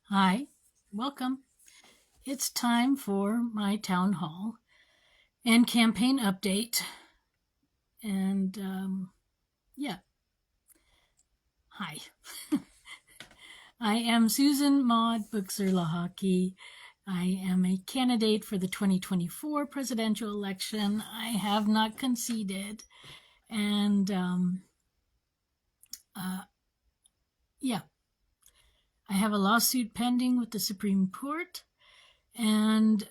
Hi, welcome. It's time for my town hall and campaign update. And yeah, hi. I am Susan Maud Buxer-Lahaki. I am a candidate for the 2024 presidential election. I have not conceded. And yeah, I have a lawsuit pending with the Supreme Court. And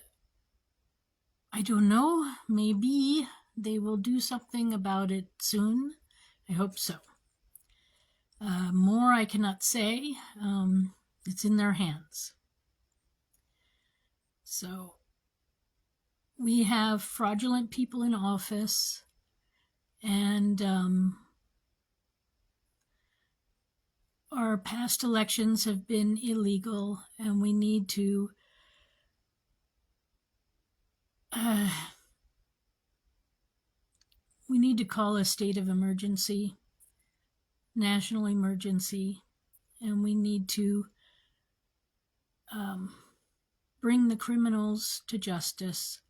I don't know, maybe they will do something about it soon. I hope so. More I cannot say. It's in their hands. So we have fraudulent people in office, and our past elections have been illegal, and we need to call a state of emergency, national emergency, and we need to bring the criminals to justice,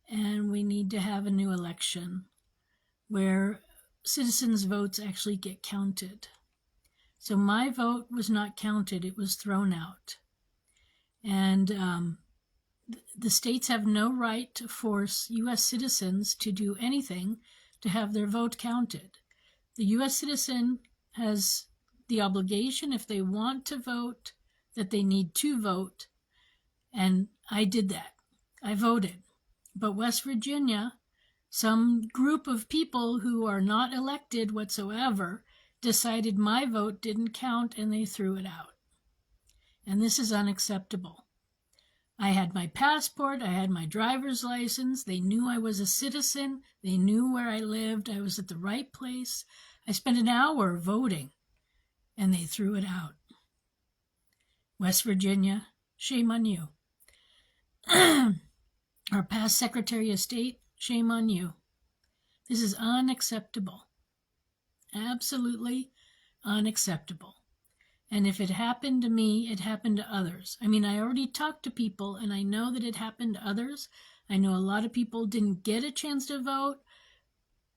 and we need to have a new election where citizens' votes actually get counted. So my vote was not counted, it was thrown out. And the states have no right to force U.S. citizens to do anything to have their vote counted. The U.S. citizen has the obligation, if they want to vote, that they need to vote. And I did that. I voted. But West Virginia, some group of people who are not elected whatsoever, decided my vote didn't count and they threw it out. And this is unacceptable. I had my passport, I had my driver's license, they knew I was a citizen, they knew where I lived, I was at the right place. I spent an hour voting and they threw it out. West Virginia, shame on you. Our past Secretary of State, shame on you. This is unacceptable. Absolutely unacceptable. And if it happened to me, it happened to others. I mean, I already talked to people, and I know that it happened to others. I know a lot of people didn't get a chance to vote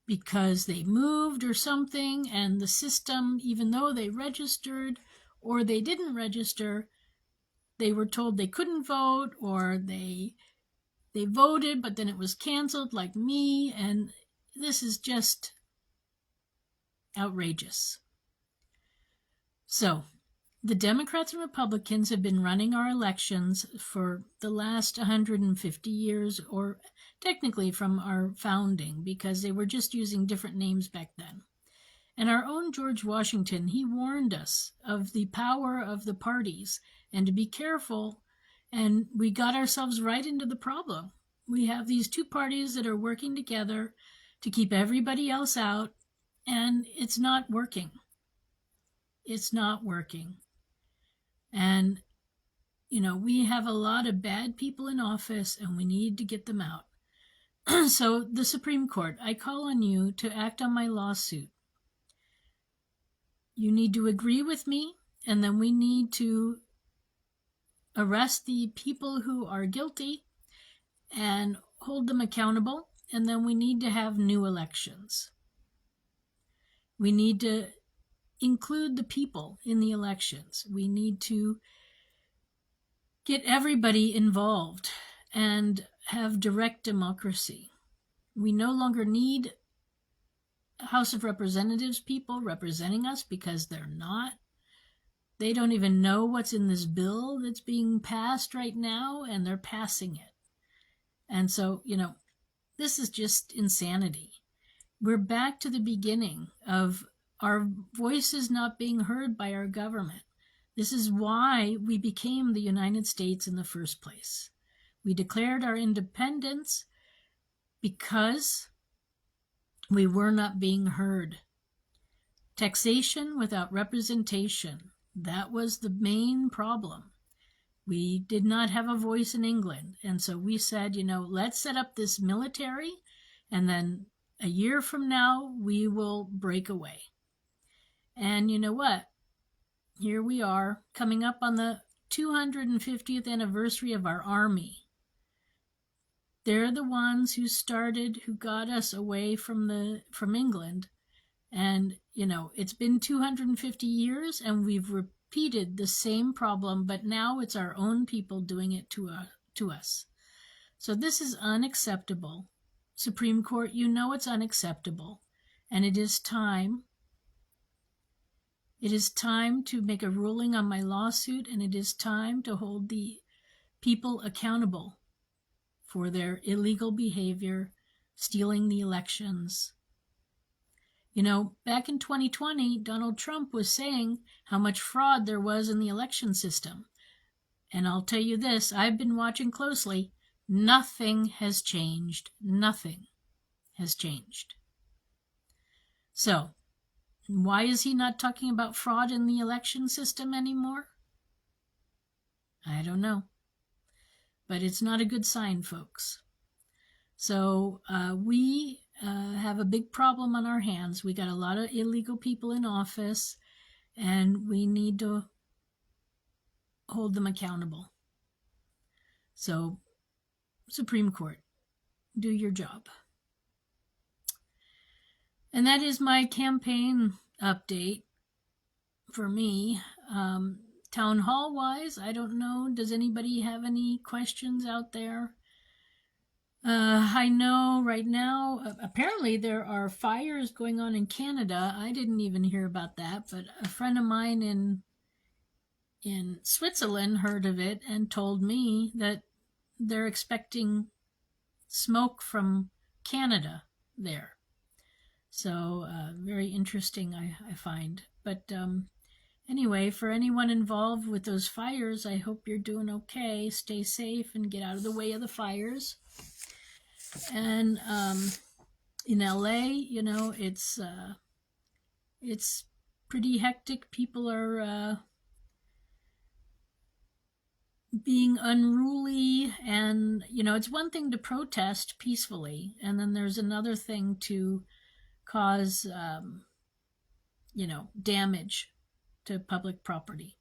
because they moved or something, and the system, even though they registered or they didn't register, they were told they couldn't vote, or they voted, but then it was canceled, like me, and this is just outrageous. So, the Democrats and Republicans have been running our elections for the last 150 years, or technically from our founding, because they were just using different names back then. And our own George Washington, he warned us of the power of the parties and to be careful, and we got ourselves right into the problem. We have these two parties that are working together to keep everybody else out, and it's not working. It's not working. And, we have a lot of bad people in office, and we need to get them out. So the Supreme Court, I call on you to act on my lawsuit. You need to agree with me, and then we need to arrest the people who are guilty and hold them accountable, and then we need to have new elections. We need to include the people in the elections. We need to get everybody involved and have direct democracy. We no longer need House of Representatives people representing us because they're not. They don't even know what's in this bill that's being passed right now, and they're passing it. And so, this is just insanity. We're back to the beginning of our voices not being heard by our government. This is why we became the United States in the first place. We declared our independence because we were not being heard. Taxation without representation, that was the main problem. We did not have a voice in England, and so we said, let's set up this military, and then a year from now, we will break away. And you know what? Here we are, coming up on the 250th anniversary of our army. They're the ones who got us away from England. And, it's been 250 years and we've repeated the same problem, but now it's our own people doing it to us. So this is unacceptable. Supreme Court, it's unacceptable. And it is time. It is time to make a ruling on my lawsuit, and it is time to hold the people accountable for their illegal behavior, stealing the elections. Back in 2020, Donald Trump was saying how much fraud there was in the election system. And I'll tell you this, I've been watching closely. Nothing has changed. Nothing has changed. So, why is he not talking about fraud in the election system anymore? I don't know. But it's not a good sign, folks. So we have a big problem on our hands. We got a lot of illegal people in office, and we need to hold them accountable. So, Supreme Court, do your job. And that is my campaign update for me. Town hall wise, I don't know. Does anybody have any questions out there? I know right now, apparently there are fires going on in Canada. I didn't even hear about that, but a friend of mine in Switzerland heard of it and told me that they're expecting smoke from Canada there. So very interesting, I find. But anyway, for anyone involved with those fires, I hope you're doing okay. Stay safe and get out of the way of the fires. And in LA, it's pretty hectic. People are being unruly, and it's one thing to protest peacefully, and then there's another thing to cause damage to public property.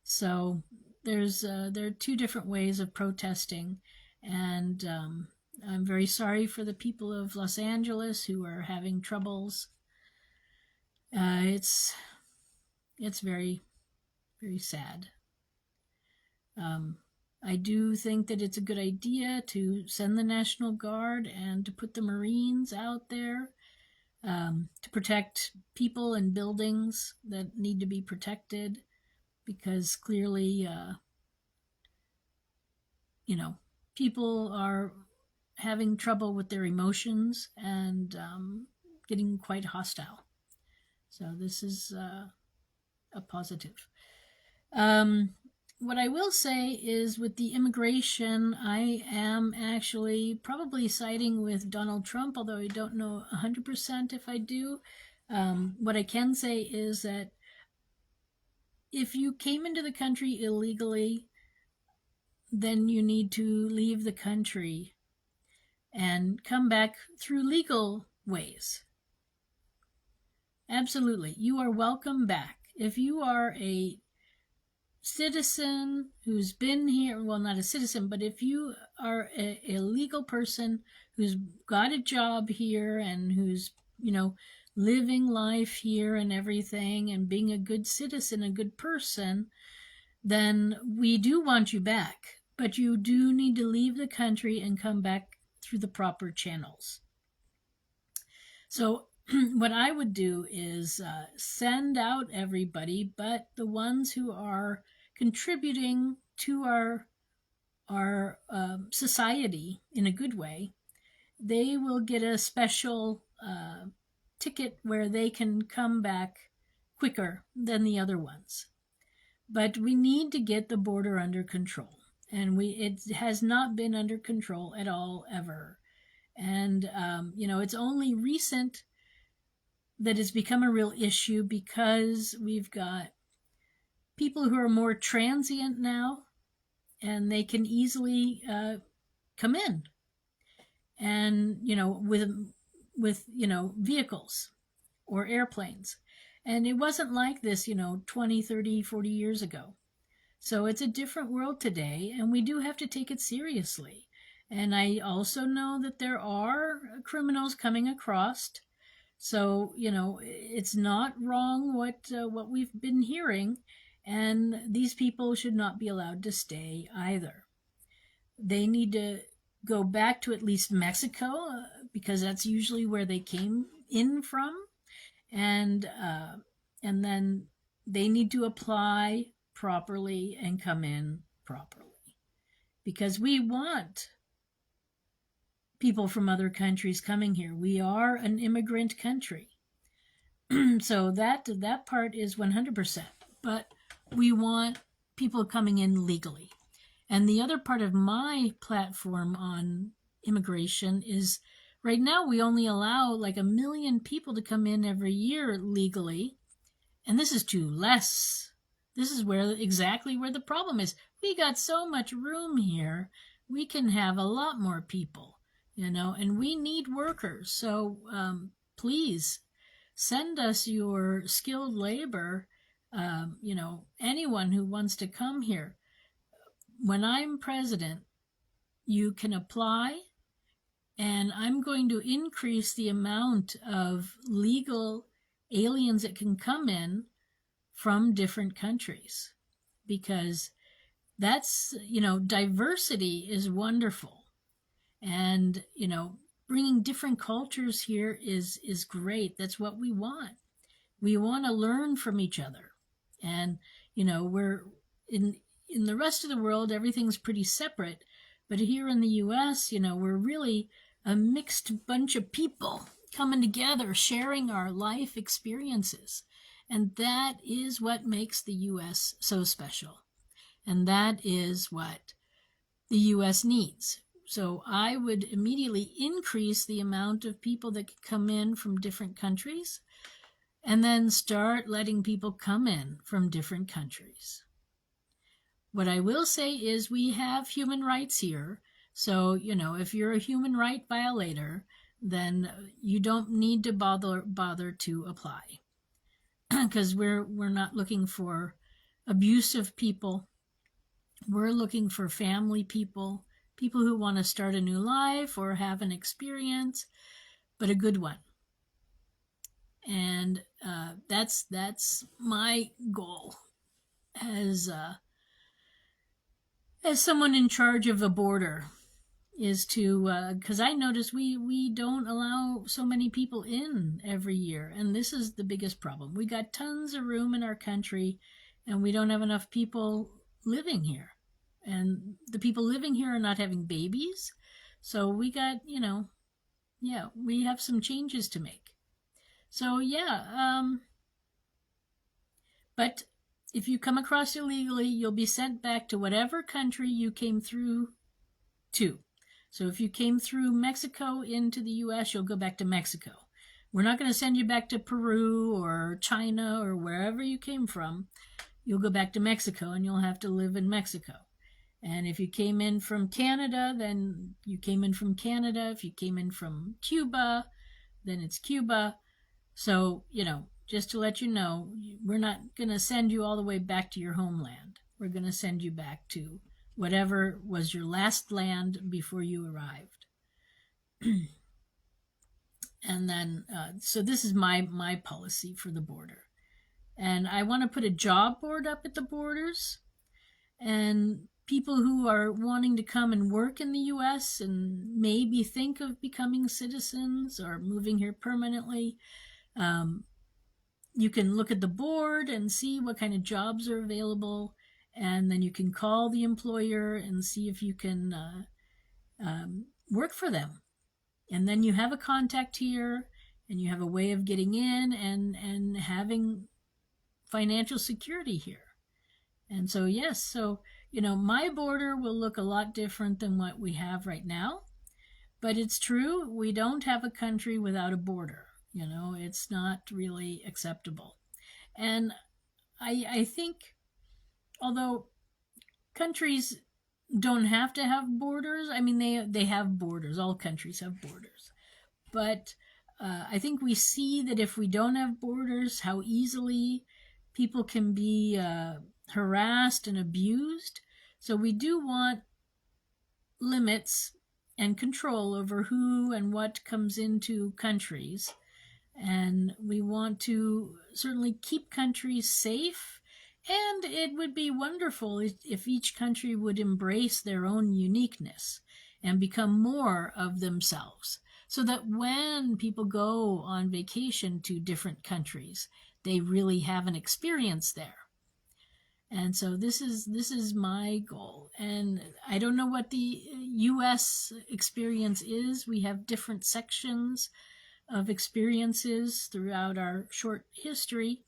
So there are two different ways of protesting, and I'm very sorry for the people of Los Angeles who are having troubles. It's very, very sad. I do think that it's a good idea to send the National Guard and to put the Marines out there to protect people and buildings that need to be protected, because clearly, people are having trouble with their emotions and getting quite hostile. So this is a positive. What I will say is, with the immigration, I am actually probably siding with Donald Trump, although I don't know 100% if I do. What I can say is that if you came into the country illegally, then you need to leave the country and come back through legal ways. Absolutely. You are welcome back. If you are a citizen who's been here, well, not a citizen, but if you are a legal person who's got a job here and who's, living life here and everything and being a good citizen, a good person, then we do want you back. But you do need to leave the country and come back through the proper channels. So what I would do is send out everybody, but the ones who are contributing to our society in a good way, they will get a special ticket where they can come back quicker than the other ones. But we need to get the border under control, and it has not been under control at all ever. And it's only recent that it's become a real issue, because we've got people who are more transient now, and they can easily come in, and with vehicles or airplanes. And it wasn't like this 20, 30, 40 years ago. So it's a different world today, and we do have to take it seriously. And I also know that there are criminals coming across. So, it's not wrong what we've been hearing, and these people should not be allowed to stay either. They need to go back to at least Mexico, because that's usually where they came in from, and then they need to apply properly and come in properly, because we want people from other countries coming here. We are an immigrant country. So that part is 100%. But we want people coming in legally. And the other part of my platform on immigration is right now we only allow like 1 million people to come in every year legally. And this is too less. This is exactly where the problem is. We got so much room here. We can have a lot more people, and we need workers. So please send us your skilled labor, anyone who wants to come here. When I'm president, you can apply, and I'm going to increase the amount of legal aliens that can come in from different countries, because that's, diversity is wonderful. And, bringing different cultures here is great. That's what we want. We want to learn from each other. And, we're in the rest of the world, everything's pretty separate. But here in the US, we're really a mixed bunch of people coming together, sharing our life experiences. And that is what makes the US so special. And that is what the US needs. So I would immediately increase the amount of people that could come in from different countries, and then start letting people come in from different countries. What I will say is we have human rights here. So, if you're a human right violator, then you don't need to bother to apply. Because we're not looking for abusive people. We're looking for family people who want to start a new life or have an experience, but a good one. And that's my goal as someone in charge of a border, is to, because I notice we don't allow so many people in every year, and this is the biggest problem. We got tons of room in our country, and we don't have enough people living here. And the people living here are not having babies, so we got, we have some changes to make. So but if you come across illegally, you'll be sent back to whatever country you came through to. So if you came through Mexico into the US, you'll go back to Mexico. We're not going to send you back to Peru or China or wherever you came from. You'll go back to Mexico, and you'll have to live in Mexico. And if you came in from Canada, then you came in from Canada. If you came in from Cuba, then it's Cuba. So, just to let you know, we're not going to send you all the way back to your homeland. We're going to send you back to whatever was your last land before you arrived. And then, so this is my policy for the border. And I want to put a job board up at the borders, and people who are wanting to come and work in the US and maybe think of becoming citizens or moving here permanently, you can look at the board and see what kind of jobs are available, and then you can call the employer and see if you can work for them. And then you have a contact here, and you have a way of getting in and having financial security here. And so, yes, so, my border will look a lot different than what we have right now. But it's true, we don't have a country without a border. It's not really acceptable. And I think, although countries don't have to have borders, I mean, they have borders. All countries have borders. But I think we see that if we don't have borders, how easily people can be harassed and abused. So we do want limits and control over who and what comes into countries. And we want to certainly keep countries safe. And it would be wonderful if each country would embrace their own uniqueness and become more of themselves, so that when people go on vacation to different countries, they really have an experience there. And so this is my goal. And I don't know what the US experience is. We have different sections of experiences throughout our short history.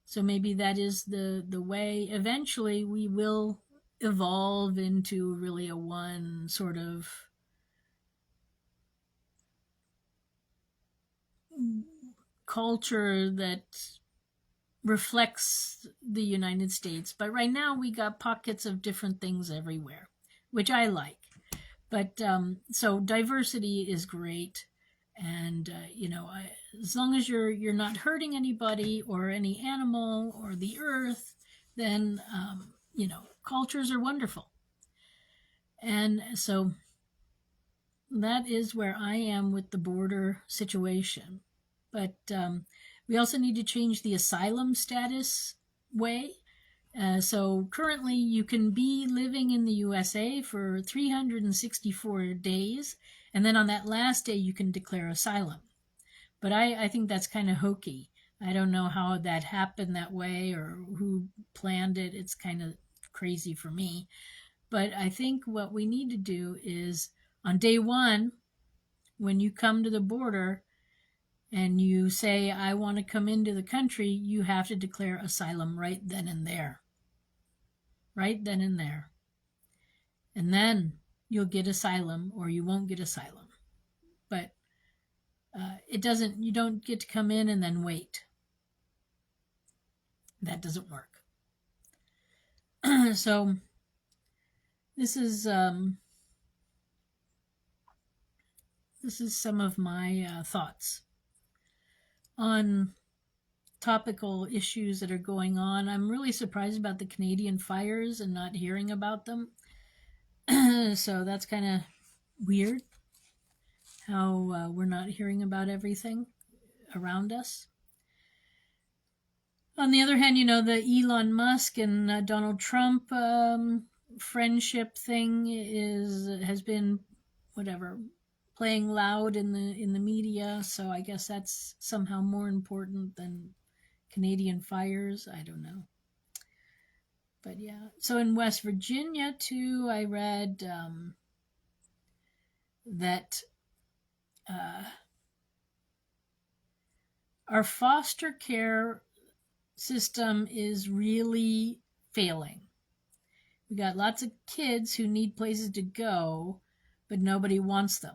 So maybe that is the way eventually we will evolve into really a one sort of culture that reflects the United States. But right now we got pockets of different things everywhere, which I like. But so diversity is great. And as long as you're not hurting anybody or any animal or the earth, then cultures are wonderful. And so that is where I am with the border situation. But we also need to change the asylum status way. So currently you can be living in the USA for 364 days, and then on that last day you can declare asylum. But I think that's kind of hokey. I don't know how that happened that way or who planned it. It's kind of crazy for me. But I think what we need to do is on day one, when you come to the border and you say, I want to come into the country, you have to declare asylum right then and there. Right then and there. And then you'll get asylum or you won't get asylum. But you don't get to come in and then wait. That doesn't work. So this is some of my thoughts on topical issues that are going on. I'm really surprised about the Canadian fires and not hearing about them. So that's kind of weird how we're not hearing about everything around us. On the other hand, the Elon Musk and Donald Trump friendship thing has been playing loud in the media. So I guess that's somehow more important than Canadian fires. I don't know. But yeah. So in West Virginia too, I read that our foster care system is really failing. We got lots of kids who need places to go, but nobody wants them.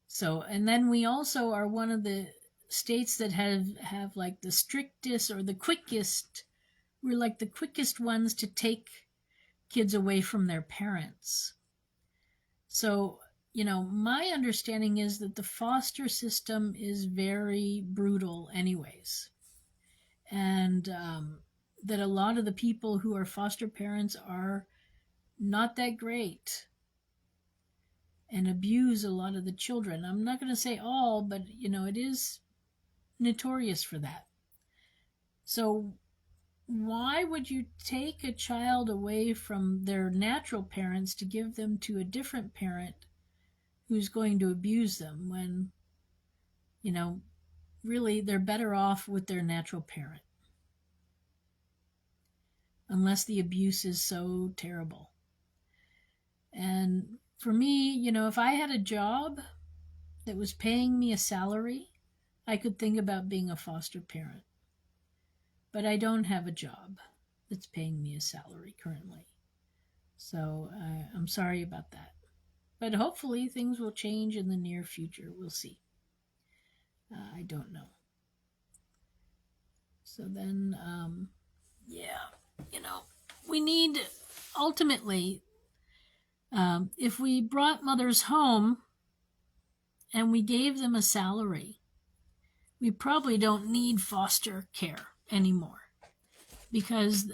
So, and then we also are one of the states that have like the strictest or the quickest, we're like the quickest ones to take kids away from their parents. So, my understanding is that the foster system is very brutal anyways. And that a lot of the people who are foster parents are not that great and abuse a lot of the children. I'm not going to say all, but, it is notorious for that. So why would you take a child away from their natural parents to give them to a different parent who's going to abuse them when, really they're better off with their natural parent? Unless the abuse is so terrible. And for me, if I had a job that was paying me a salary, I could think about being a foster parent. But I don't have a job that's paying me a salary currently. So I'm sorry about that. But hopefully things will change in the near future. We'll see. I don't know. So then, we need, ultimately, if we brought mothers home and we gave them a salary, we probably don't need foster care anymore, because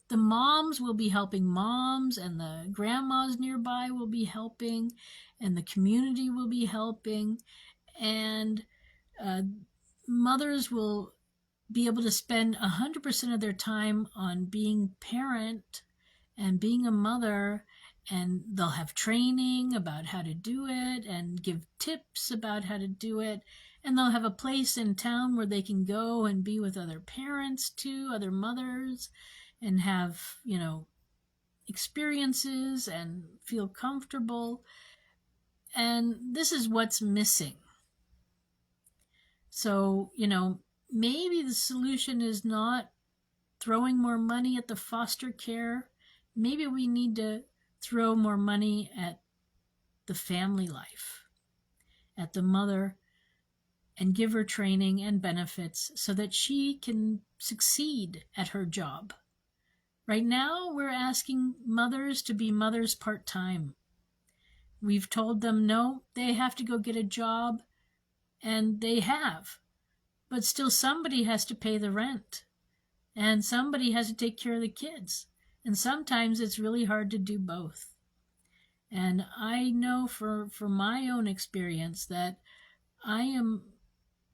the moms will be helping moms, and the grandmas nearby will be helping, and the community will be helping, and mothers will be able to spend 100% of their time on being parent and being a mother, and they'll have training about how to do it and give tips about how to do it, and they'll have a place in town where they can go and be with other parents too, other mothers, and have, experiences and feel comfortable. And this is what's missing. So, maybe the solution is not throwing more money at the foster care. Maybe we need to throw more money at the family life, at the mother, and give her training and benefits so that she can succeed at her job. Right now, we're asking mothers to be mothers part-time. We've told them no, they have to go get a job, and they have. But still, somebody has to pay the rent, and somebody has to take care of the kids. And sometimes it's really hard to do both. And I know from my own experience that I am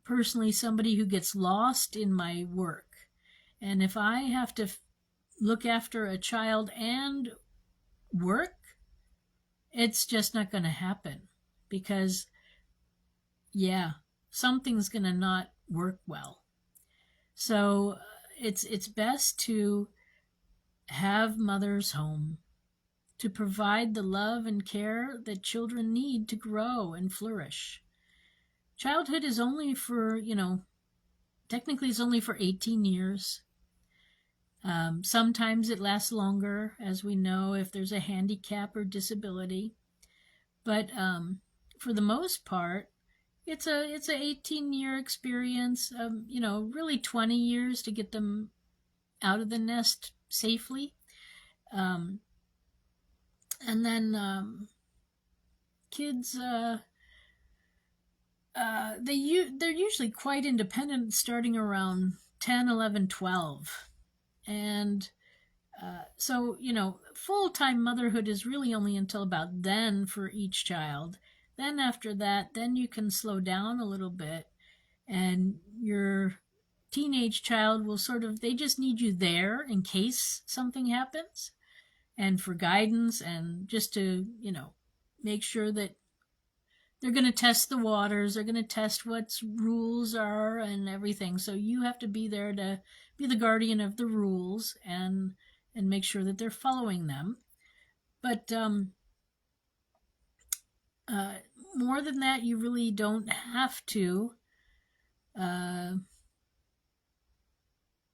personally somebody who gets lost in my work. And if I have to look after a child and work, it's just not going to happen, because, something's going to not work well. So it's best to have mothers home to provide the love and care that children need to grow and flourish. Childhood is only for, technically it's only for 18 years. Sometimes it lasts longer, as we know, if there's a handicap or disability. But for the most part, it's a 18-year experience. Really 20 years to get them out of the nest safely. And then kids, they're usually quite independent starting around 10, 11, 12. And so, full-time motherhood is really only until about then for each child. Then after that, then you can slow down a little bit, and your teenage child will they just need you there in case something happens, and for guidance, and just to, make sure that they're going to test the waters, they're going to test what rules are and everything. So you have to be there to be the guardian of the rules and make sure that they're following them. But more than that, you really don't have to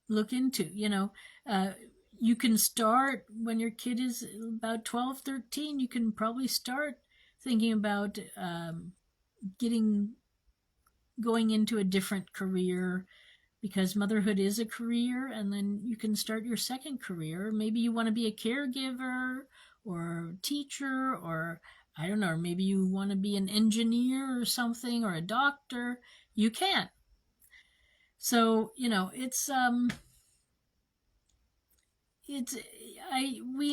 look into. You can start when your kid is about 12, 13. You can probably start thinking about going into a different career, because motherhood is a career, and then you can start your second career. Maybe you want to be a caregiver or teacher, or I don't know, or maybe you want to be an engineer or something, or a doctor. You can. So, we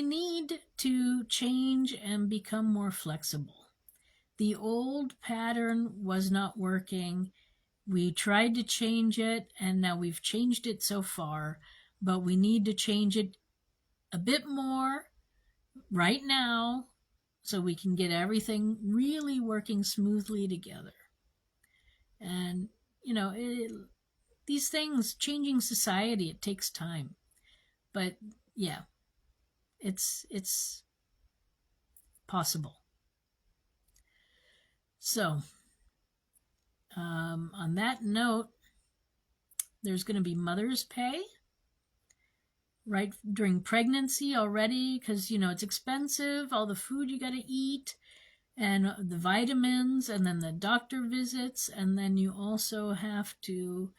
need to change and become more flexible. The old pattern was not working. We tried to change it, and now we've changed it so far, but we need to change it a bit more right now so we can get everything really working smoothly together. And, these things, changing society, it takes time. But, it's possible. So, on that note, there's going to be mother's pay right during pregnancy already, because, it's expensive, all the food you got to eat, and the vitamins, and then the doctor visits, and then you also have to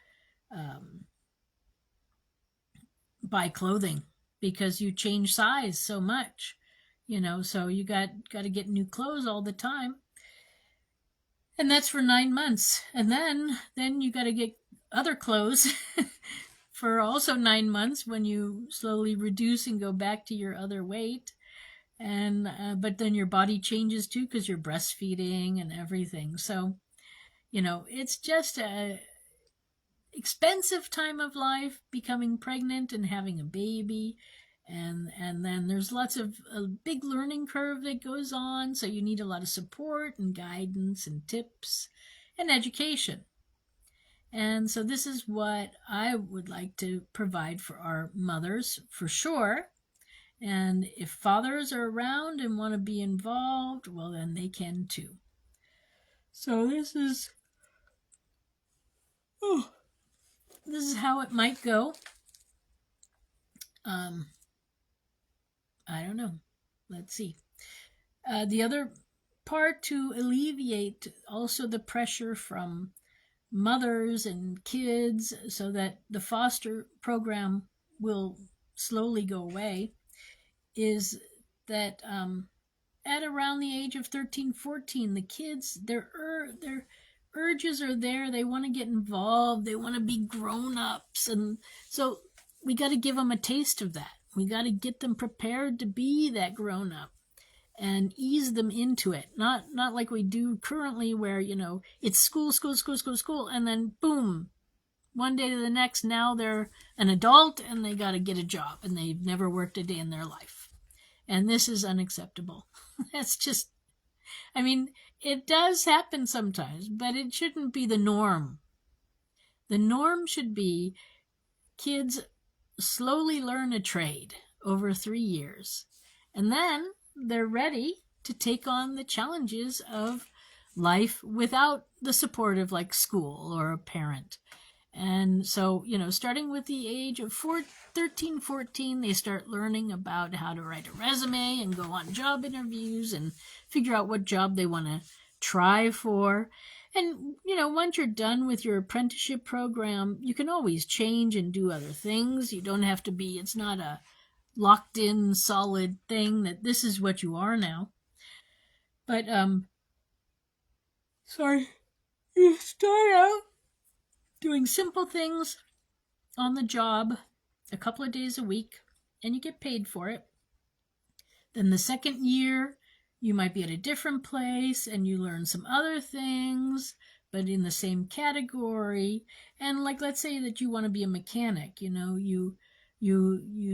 buy clothing because you change size so much, so you got to get new clothes all the time. And that's for 9 months. And then you got to get other clothes for also 9 months when you slowly reduce and go back to your other weight. And but then your body changes too because you're breastfeeding and everything. So it's just a expensive time of life, becoming pregnant and having a baby. And then there's lots of a big learning curve that goes on, so you need a lot of support and guidance and tips and education. And so this is what I would like to provide for our mothers for sure. And if fathers are around and want to be involved, well, then they can too. So this is how it might go. I don't know. Let's see. The other part, to alleviate also the pressure from mothers and kids so that the foster program will slowly go away, is that at around the age of 13, 14, the kids, their urges are there. They want to get involved. They want to be grown-ups. And so we got to give them a taste of that. We got to get them prepared to be that grown-up and ease them into it. Not like we do currently where, it's school, and then boom, one day to the next, now they're an adult and they got to get a job and they've never worked a day in their life. And this is unacceptable. That's just, it does happen sometimes, but it shouldn't be the norm. The norm should be kids slowly learn a trade over 3 years, and then they're ready to take on the challenges of life without the support of like school or a parent. And so, starting with the age of 13, 14, they start learning about how to write a resume and go on job interviews and figure out what job they want to try for. And, once you're done with your apprenticeship program, you can always change and do other things. You don't have to be, it's not a locked in solid thing that this is what you are now. But, you start out doing simple things on the job a couple of days a week, and you get paid for it. Then the second year, you might be at a different place and you learn some other things, but in the same category. And like, let's say that you want to be a mechanic, you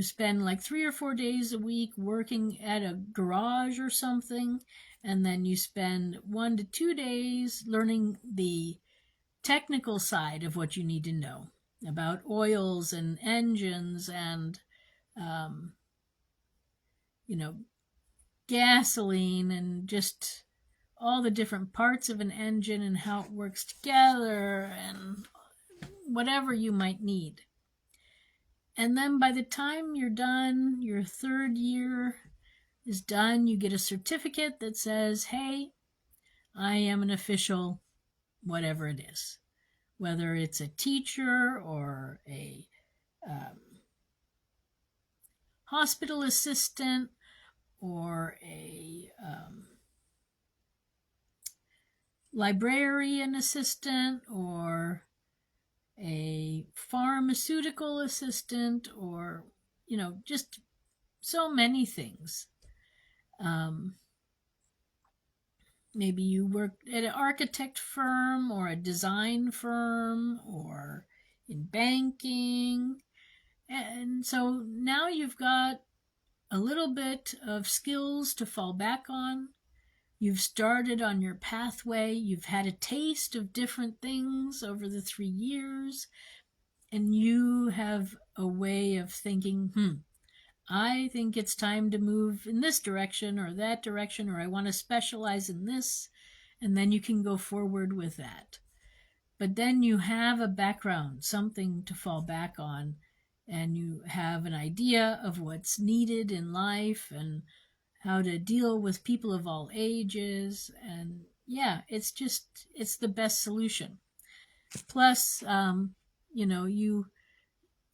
spend like 3 or 4 days a week working at a garage or something, and then you spend 1 to 2 days learning the technical side of what you need to know about oils and engines and gasoline and just all the different parts of an engine and how it works together and whatever you might need. And then by the time you're done, your 3rd year is done, you get a certificate that says, hey, I am an official whatever it is, whether it's a teacher or a hospital assistant or a librarian assistant or a pharmaceutical assistant, or just so many things. Maybe you work at an architect firm or a design firm or in banking. And so now you've got a little bit of skills to fall back on. You've started on your pathway. You've had a taste of different things over the 3 years. And you have a way of thinking, I think it's time to move in this direction or that direction, or I want to specialize in this, and then you can go forward with that. But then you have a background, something to fall back on, and you have an idea of what's needed in life and how to deal with people of all ages. And yeah, it's the best solution. Plus,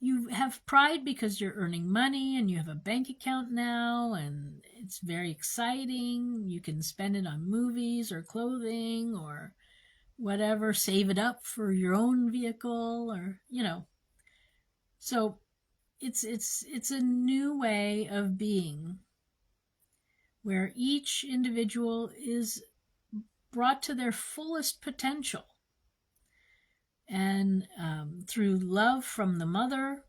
you have pride because you're earning money and you have a bank account now, and it's very exciting. You can spend it on movies or clothing or whatever, save it up for your own vehicle or. So it's a new way of being where each individual is brought to their fullest potential. And through love from the mother,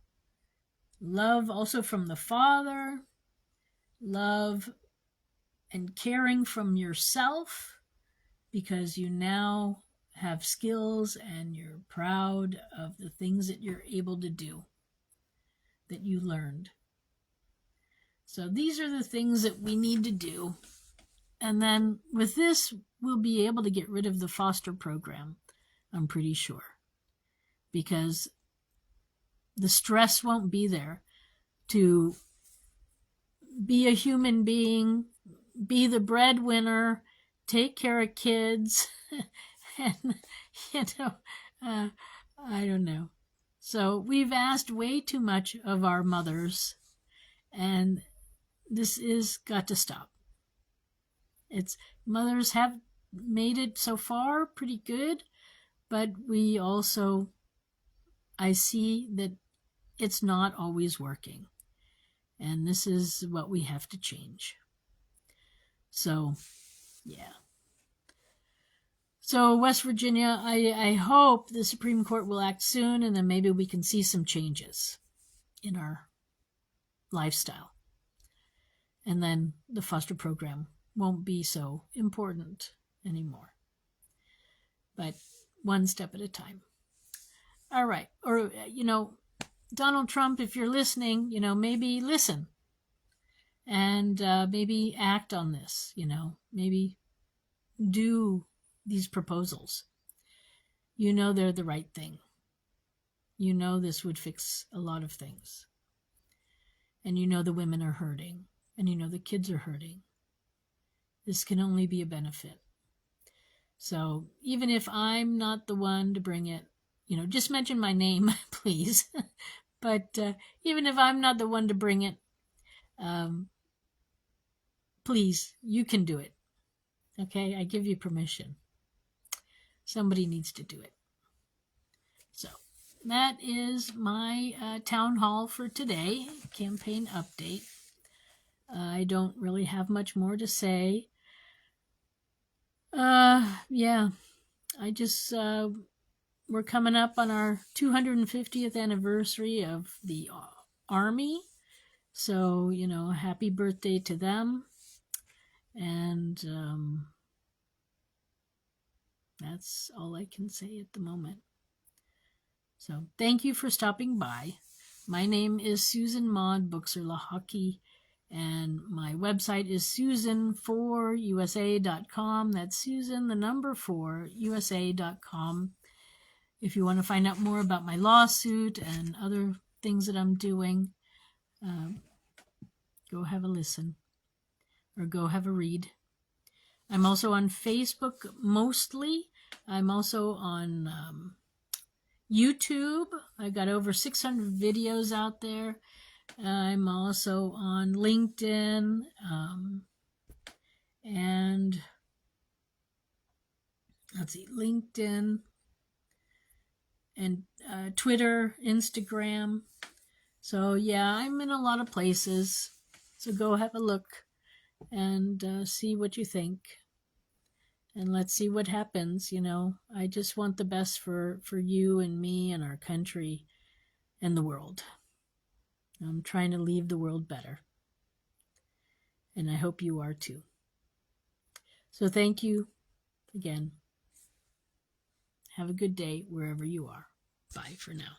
love also from the father, love and caring from yourself, because you now have skills and you're proud of the things that you're able to do, that you learned. So these are the things that we need to do. And then with this, we'll be able to get rid of the foster program, I'm pretty sure. Because the stress won't be there to be a human being, be the breadwinner, take care of kids, and, I don't know. So we've asked way too much of our mothers, and this is got to stop. Mothers have made it so far pretty good, but we also, I see that it's not always working. And this is what we have to change. So, yeah. So, West Virginia, I hope the Supreme Court will act soon, and then maybe we can see some changes in our lifestyle. And then the foster program won't be so important anymore. But one step at a time. All right. Or, Donald Trump, if you're listening, maybe listen and maybe act on this, maybe do these proposals. They're the right thing. This would fix a lot of things. And the women are hurting, and the kids are hurting. This can only be a benefit. So even if I'm not the one to bring it, just mention my name, please. But even if I'm not the one to bring it, please, you can do it. Okay, I give you permission. Somebody needs to do it. So that is my town hall for today, campaign update. I don't really have much more to say. Yeah, I just, we're coming up on our 250th anniversary of the Army. So, happy birthday to them. And that's all I can say at the moment. So thank you for stopping by. My name is Susan Maud Buxer-Lahaki, and my website is susan4usa.com. That's Susan, the number 4usa.com. If you want to find out more about my lawsuit and other things that I'm doing, go have a listen or go have a read. I'm also on Facebook mostly. I'm also on YouTube. I got over 600 videos out there. I'm also on LinkedIn and LinkedIn and Twitter, Instagram. So yeah, I'm in a lot of places. So go have a look and see what you think. And let's see what happens. I just want the best for you and me and our country and the world. I'm trying to leave the world better. And I hope you are too. So thank you again. Have a good day wherever you are. Bye for now.